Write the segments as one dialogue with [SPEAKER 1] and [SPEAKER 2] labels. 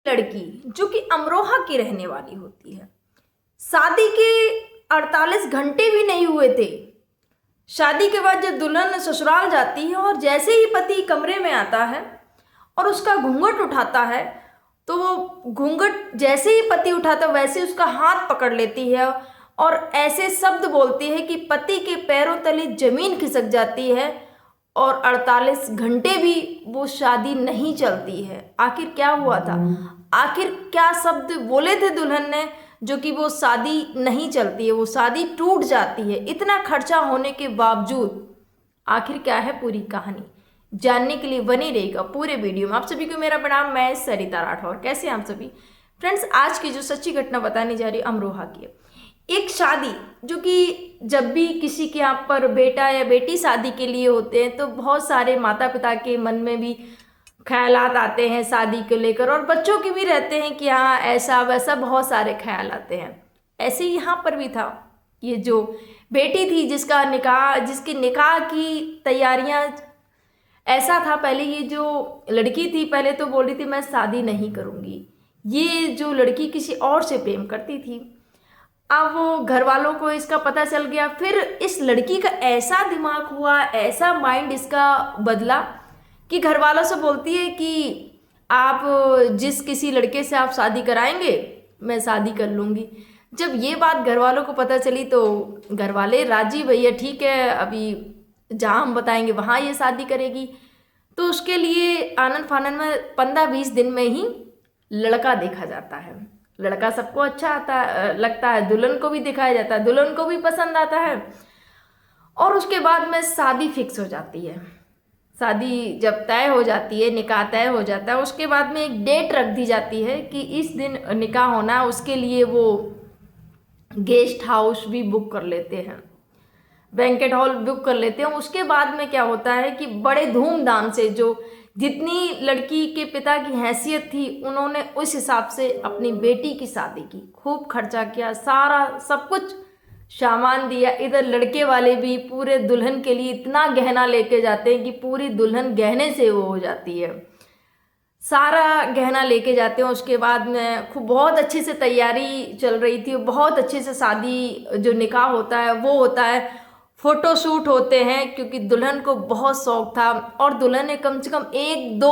[SPEAKER 1] लड़की जो कि अमरोहा की रहने वाली होती है। शादी के 48 घंटे भी नहीं हुए थे। शादी के बाद जब दुल्हन ससुराल जाती है और जैसे ही पति कमरे में आता है और उसका घूंघट उठाता है, तो वो घूंघट जैसे ही पति उठाता है वैसे उसका हाथ पकड़ लेती है और ऐसे शब्द बोलती है कि पति के पैरों तले जमीन खिसक जाती है और 48 घंटे भी वो शादी नहीं चलती है। आखिर क्या हुआ था? आखिर क्या शब्द बोले थे दुल्हन ने जो कि वो शादी नहीं चलती है, वो शादी टूट जाती है? इतना खर्चा होने के बावजूद आखिर क्या है पूरी कहानी, जानने के लिए बने रहेगा पूरे वीडियो में। आप सभी को मेरा प्रणाम, मैं सरिता राठौर। कैसे हैं आप सभी फ्रेंड्स? आज की जो सच्ची घटना बताने जा रही है अमरोहा की। एक शादी जो कि जब भी किसी के यहाँ पर बेटा या बेटी शादी के लिए होते हैं तो बहुत सारे माता पिता के मन में भी ख्यालात आते हैं शादी को लेकर, और बच्चों के भी रहते हैं कि हाँ ऐसा वैसा, बहुत सारे ख्याल आते हैं। ऐसे ही यहाँ पर भी था। ये जो बेटी थी जिसका निकाह, जिसके निकाह की तैयारियां, ऐसा था पहले ये जो लड़की थी पहले तो बोल रही थी मैं शादी नहीं करूँगी। ये जो लड़की किसी और से प्रेम करती थी। अब वो घर वालों को इसका पता चल गया। फिर इस लड़की का ऐसा दिमाग हुआ, ऐसा माइंड इसका बदला कि घर वालों से बोलती है कि आप जिस किसी लड़के से आप शादी कराएंगे मैं शादी कर लूँगी। जब ये बात घर वालों को पता चली तो घर वाले राजी, भैया ठीक है, अभी जहाँ हम बताएंगे वहाँ ये शादी करेगी। तो उसके लिए आनन फानन में 15-20 दिन में ही लड़का देखा जाता है। लड़का सबको अच्छा लगता है, दुल्हन को भी दिखाया जाता है, दुल्हन को भी पसंद आता है, और उसके बाद में शादी फिक्स हो जाती है। शादी जब तय हो जाती है, निकाह तय हो जाता है, उसके बाद में एक डेट रख दी जाती है कि इस दिन निकाह होना है। उसके लिए वो गेस्ट हाउस भी बुक कर लेते हैं, बैंकेट हॉल बुक कर लेते हैं। उसके बाद में क्या होता है कि बड़े धूमधाम से, जो जितनी लड़की के पिता की हैसियत थी उन्होंने उस हिसाब से अपनी बेटी की शादी की, खूब खर्चा किया, सारा सब कुछ सामान दिया। इधर लड़के वाले भी पूरे दुल्हन के लिए इतना गहना लेके जाते हैं कि पूरी दुल्हन गहने से वो हो जाती है, सारा गहना लेके जाते हैं। उसके बाद में खूब बहुत अच्छे से तैयारी चल रही थी, बहुत अच्छे से शादी जो निकाह होता है वो होता है, फोटो शूट होते हैं क्योंकि दुल्हन को बहुत शौक था। और दुल्हन ने कम से कम 1-2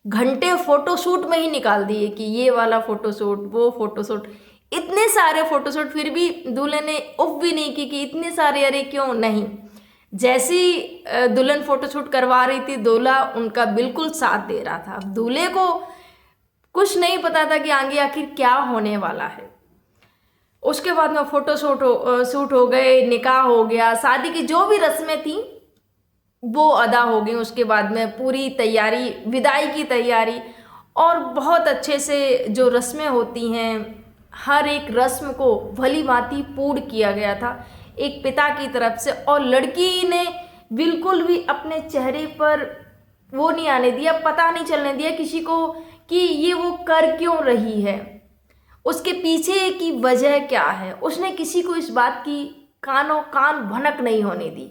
[SPEAKER 1] घंटे फोटो शूट में ही निकाल दिए कि ये वाला फोटो शूट, वो फोटो शूट, इतने सारे फोटो शूट। फिर भी दुल्हन ने उफ भी नहीं की कि इतने सारे, अरे क्यों नहीं। जैसी दुल्हन फोटो शूट करवा रही थी, दूल्हा उनका बिल्कुल साथ दे रहा था। दूल्हे को कुछ नहीं पता था कि आगे आखिर क्या होने वाला है। उसके बाद में फोटो शूट हो गए, निकाह हो गया, शादी की जो भी रस्में थी वो अदा हो गई। उसके बाद में पूरी तैयारी, विदाई की तैयारी, और बहुत अच्छे से जो रस्में होती हैं हर एक रस्म को भली भांति पूर्ण किया गया था एक पिता की तरफ से। और लड़की ने बिल्कुल भी अपने चेहरे पर वो नहीं आने दिया, पता नहीं चलने दिया किसी को कि ये वो कर क्यों रही है, उसके पीछे की वजह क्या है। उसने किसी को इस बात की कानों कान भनक नहीं होने दी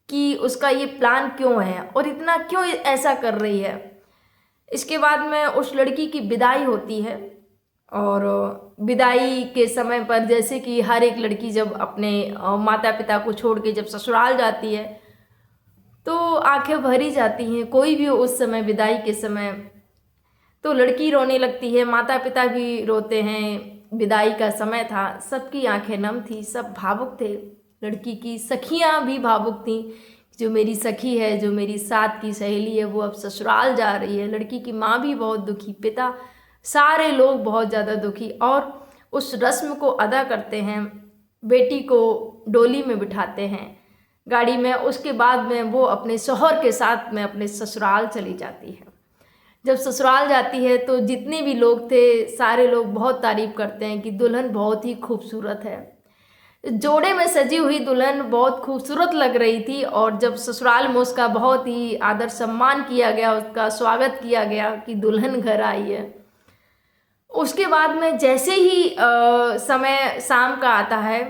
[SPEAKER 1] कि उसका ये प्लान क्यों है और इतना क्यों ऐसा कर रही है। इसके बाद में उस लड़की की विदाई होती है, और विदाई के समय पर जैसे कि हर एक लड़की जब अपने माता पिता को छोड़ के जब ससुराल जाती है तो आंखें भरी जाती हैं। कोई भी उस समय विदाई के समय तो लड़की रोने लगती है, माता पिता भी रोते हैं। विदाई का समय था, सबकी आंखें नम थी, सब भावुक थे। लड़की की सखियां भी भावुक थीं, जो मेरी सखी है, जो मेरी साथ की सहेली है, वो अब ससुराल जा रही है। लड़की की माँ भी बहुत दुखी, पिता, सारे लोग बहुत ज़्यादा दुखी। और उस रस्म को अदा करते हैं, बेटी को डोली में बिठाते हैं गाड़ी में। उसके बाद में वो अपने शौहर के साथ में अपने ससुराल चली जाती है। जब ससुराल जाती है तो जितने भी लोग थे सारे लोग बहुत तारीफ करते हैं कि दुल्हन बहुत ही खूबसूरत है। जोड़े में सजी हुई दुल्हन बहुत खूबसूरत लग रही थी, और जब ससुराल में उसका बहुत ही आदर सम्मान किया गया, उसका स्वागत किया गया कि दुल्हन घर आई है। उसके बाद में जैसे ही समय शाम का आता है,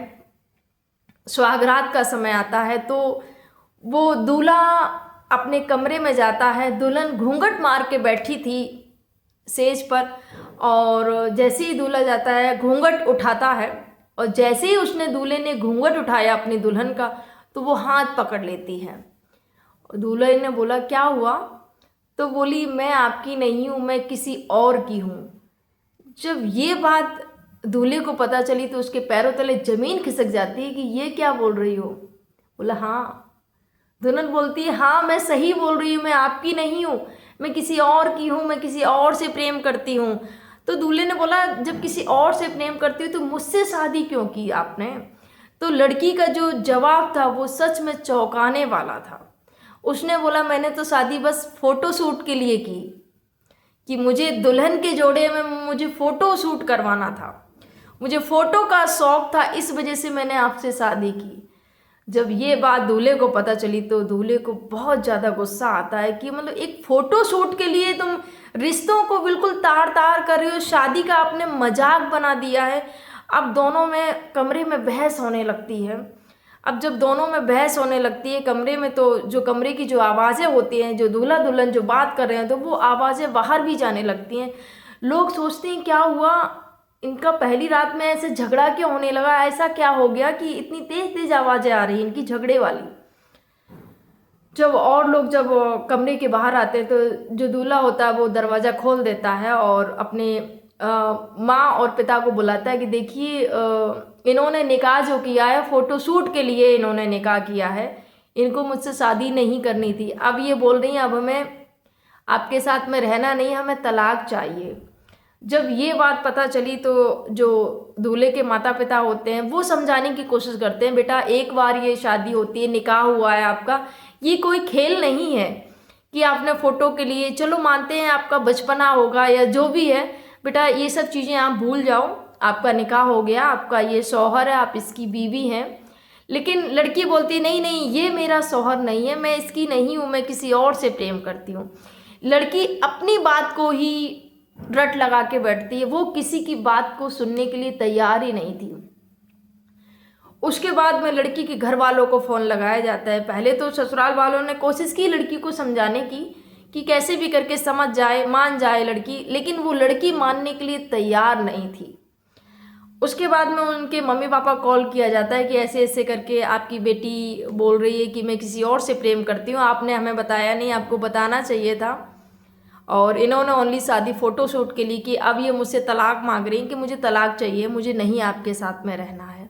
[SPEAKER 1] सुहागरात का समय आता है, तो वो दूल्हा अपने कमरे में जाता है। दुल्हन घूंघट मार के बैठी थी सेज पर, और जैसे ही दूल्हा जाता है घूंघट उठाता है, और जैसे ही उसने दूल्हे ने घूंघट उठाया अपनी दुल्हन का, तो वो हाथ पकड़ लेती है। दूल्हे ने बोला क्या हुआ? तो बोली मैं आपकी नहीं हूँ, मैं किसी और की हूँ। जब ये बात दूल्हे को पता चली तो उसके पैरों तले जमीन खिसक जाती है कि ये क्या बोल रही हो? बोला हाँ। दुल्हन बोलती है हाँ मैं सही बोल रही हूँ, मैं आपकी नहीं हूँ, मैं किसी और की हूँ, मैं किसी और से प्रेम करती हूँ। तो दूल्हे ने बोला जब किसी और से प्रेम करती हो तो मुझसे शादी क्यों की आपने? तो लड़की का जो जवाब था वो सच में चौंकाने वाला था। उसने बोला मैंने तो शादी बस फोटो शूट के लिए की, कि मुझे दुल्हन के जोड़े में मुझे फ़ोटो शूट करवाना था, मुझे फ़ोटो का शौक़ था, इस वजह से मैंने आपसे शादी की। जब ये बात दूल्हे को पता चली तो दूल्हे को बहुत ज़्यादा गुस्सा आता है कि मतलब एक फ़ोटो शूट के लिए तुम रिश्तों को बिल्कुल तार तार कर रही हो, शादी का आपने मजाक बना दिया है। अब दोनों में कमरे में बहस होने लगती है। अब जब दोनों में बहस होने लगती है कमरे में, तो जो कमरे की जो आवाज़ें होती हैं, जो दूल्हा दुल्हन जो बात कर रहे हैं, तो वो आवाज़ें बाहर भी जाने लगती हैं। लोग सोचते हैं क्या हुआ, इनका पहली रात में ऐसे झगड़ा क्यों होने लगा, ऐसा क्या हो गया कि इतनी तेज़ तेज़ आवाज़ें आ रही हैं इनकी झगड़े वाली। जब और लोग जब कमरे के बाहर आते हैं तो जो दूल्हा होता है वो दरवाज़ा खोल देता है और अपने माँ और पिता को बुलाता है कि देखिए इन्होंने निकाह जो किया है फ़ोटो शूट के लिए इन्होंने निकाह किया है, इनको मुझसे शादी नहीं करनी थी। अब ये बोल रही हैं अब हमें आपके साथ में रहना नहीं, हमें तलाक चाहिए। जब ये बात पता चली तो जो दूल्हे के माता पिता होते हैं वो समझाने की कोशिश करते हैं, बेटा एक बार ये शादी होती है, निकाह हुआ है आपका, ये कोई खेल नहीं है कि आपने फ़ोटो के लिए, चलो मानते हैं आपका बचपना होगा या जो भी है, बेटा ये सब चीज़ें आप भूल जाओ, आपका निकाह हो गया, आपका ये शौहर है, आप इसकी बीवी हैं। लेकिन लड़की बोलती नहीं नहीं ये मेरा शौहर नहीं है, मैं इसकी नहीं हूँ, मैं किसी और से प्रेम करती हूँ। लड़की अपनी बात को ही रट लगा के बैठती है, वो किसी की बात को सुनने के लिए तैयार ही नहीं थी। उसके बाद में लड़की के घर वालों को फ़ोन लगाया जाता है। पहले तो ससुराल वालों ने कोशिश की लड़की को समझाने की कि कैसे भी करके समझ जाए, मान जाए लड़की, लेकिन वो लड़की मानने के लिए तैयार नहीं थी। उसके बाद में उनके मम्मी पापा कॉल किया जाता है कि ऐसे ऐसे करके आपकी बेटी बोल रही है कि मैं किसी और से प्रेम करती हूँ, आपने हमें बताया नहीं, आपको बताना चाहिए था। और इन्होंने ओनली शादी फ़ोटो शूट के लिए की, अब ये मुझसे तलाक मांग रही हैं कि मुझे तलाक चाहिए, मुझे नहीं आपके साथ में रहना है।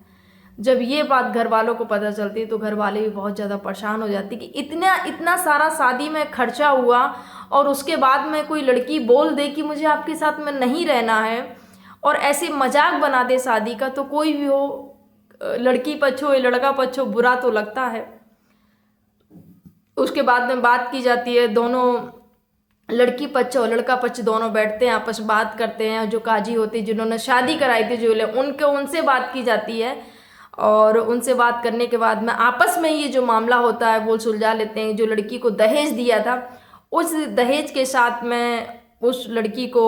[SPEAKER 1] जब ये बात घर वालों को पता चलती है तो घर वाले भी बहुत ज़्यादा परेशान हो जाती कि इतना सारा शादी में खर्चा हुआ और उसके बाद में कोई लड़की बोल दे कि मुझे आपके साथ में नहीं रहना है और ऐसे मजाक बना दे शादी का, तो कोई भी हो, लड़की पक्ष हो या लड़का पक्ष हो, बुरा तो लगता है। उसके बाद में बात की जाती है, दोनों लड़की पक्ष और लड़का पक्ष दोनों बैठते हैं, आपस में बात करते हैं। जो काजी होती है जिन्होंने शादी कराई थी जो उनसे बात की जाती है और उनसे बात करने के बाद में आपस में ये जो मामला होता है वो सुलझा लेते हैं। जो लड़की को दहेज दिया था उस दहेज के साथ में उस लड़की को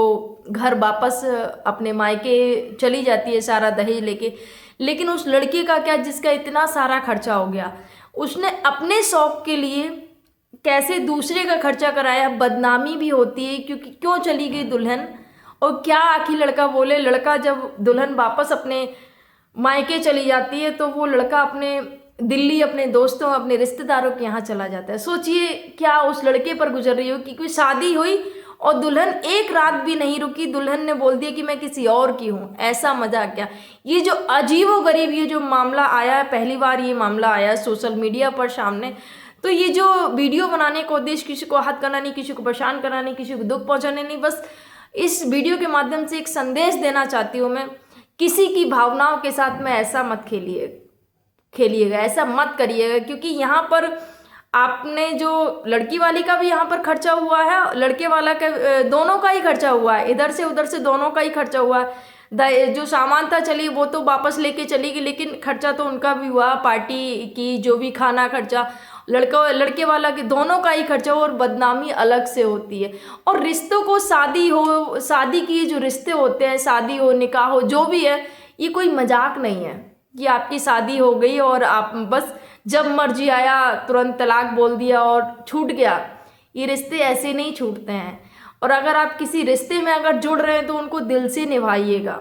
[SPEAKER 1] घर वापस अपने मायके चली जाती है सारा दहेज लेके। लेकिन उस लड़की का क्या, जिसका इतना सारा खर्चा हो गया, उसने अपने शौक़ के लिए कैसे दूसरे का खर्चा कराया। बदनामी भी होती है क्योंकि क्यों चली गई दुल्हन, और क्या आखिर लड़का बोले। लड़का जब दुल्हन वापस अपने मायके चली जाती है तो वो लड़का अपने दिल्ली अपने दोस्तों अपने रिश्तेदारों के यहाँ चला जाता है। सोचिए क्या उस लड़के पर गुजर रही हो कि कोई शादी हुई और दुल्हन एक रात भी नहीं रुकी, दुल्हन ने बोल दिया कि मैं किसी और की हूँ। ऐसा मजाक क्या। ये जो अजीबोगरीब ये जो मामला आया है, पहली बार ये मामला आया है सोशल मीडिया पर सामने, तो ये जो वीडियो बनाने का उद्देश्य किसी को आहत करना नहीं, किसी को परेशान करना नहीं, किसी को दुख पहुँचाने नहीं, बस इस वीडियो के माध्यम से एक संदेश देना चाहती हूँ मैं, किसी की भावनाओं के साथ में ऐसा मत खेलिएगा, ऐसा मत करिएगा। क्योंकि यहाँ पर आपने जो लड़की वाली का भी यहाँ पर खर्चा हुआ है, लड़के वाला का, दोनों का ही खर्चा हुआ है, इधर से उधर से दोनों का ही खर्चा हुआ है। जो सामान था चलिए वो तो वापस लेके चली गई, लेकिन खर्चा तो उनका भी हुआ, पार्टी की जो भी खाना खर्चा, लड़के वाला के दोनों का ही खर्चा हो। और बदनामी अलग से होती है। और रिश्तों को शादी की जो रिश्ते होते हैं, शादी हो निकाह हो जो भी है, ये कोई मजाक नहीं है कि आपकी शादी हो गई और आप बस जब मर्जी आया तुरंत तलाक बोल दिया और छूट गया। ये रिश्ते ऐसे नहीं छूटते हैं। और अगर आप किसी रिश्ते में अगर जुड़ रहे हैं तो उनको दिल से निभाइएगा।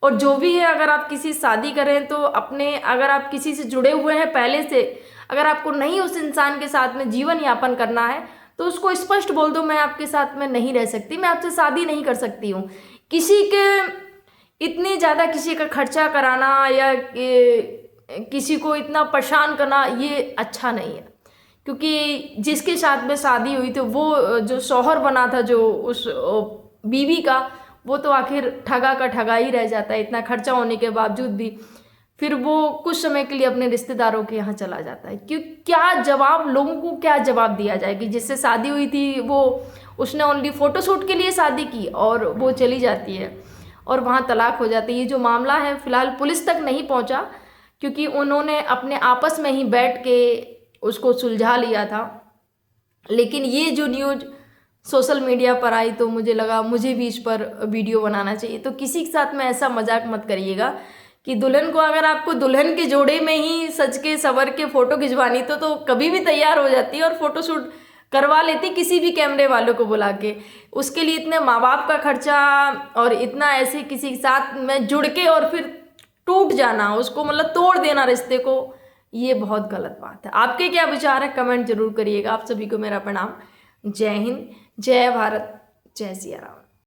[SPEAKER 1] और जो भी है, अगर आप किसी शादी करें तो अगर आप किसी से जुड़े हुए हैं पहले से, अगर आपको नहीं उस इंसान के साथ में जीवन यापन करना है तो उसको स्पष्ट बोल दो, मैं आपके साथ में नहीं रह सकती, मैं आपसे शादी नहीं कर सकती हूँ। किसी के इतनी ज़्यादा किसी का खर्चा कराना या किसी को इतना परेशान करना ये अच्छा नहीं है, क्योंकि जिसके साथ में शादी हुई थी वो जो शौहर बना था जो उस बीवी का, वो तो आखिर ठगा का ठगा ही रह जाता है। इतना खर्चा होने के बावजूद भी फिर वो कुछ समय के लिए अपने रिश्तेदारों के यहाँ चला जाता है। क्यों, क्या जवाब, लोगों को क्या जवाब दिया जाए कि जिससे शादी हुई थी वो, उसने ओनली फ़ोटोशूट के लिए शादी की और वो चली जाती है और वहाँ तलाक हो जाती है। ये जो मामला है फ़िलहाल पुलिस तक नहीं पहुँचा, क्योंकि उन्होंने अपने आपस में ही बैठ के उसको सुलझा लिया था। लेकिन ये जो न्यूज़ सोशल मीडिया पर आई तो मुझे लगा मुझे भी इस पर वीडियो बनाना चाहिए। तो किसी के साथ में ऐसा मजाक मत करिएगा कि दुल्हन को, अगर आपको दुल्हन के जोड़े में ही सज के सवर के फ़ोटो खिंचवानी तो कभी भी तैयार हो जाती है और फ़ोटोशूट करवा लेती किसी भी कैमरे वालों को बुला के। उसके लिए इतने माँ बाप का खर्चा और इतना ऐसे किसी के साथ में जुड़ के और फिर टूट जाना, उसको मतलब तोड़ देना रिश्ते को, ये बहुत गलत बात है। आपके क्या विचार है कमेंट जरूर करिएगा। आप सभी को मेरा प्रणाम। जय हिंद, जय भारत, जय सिया राम।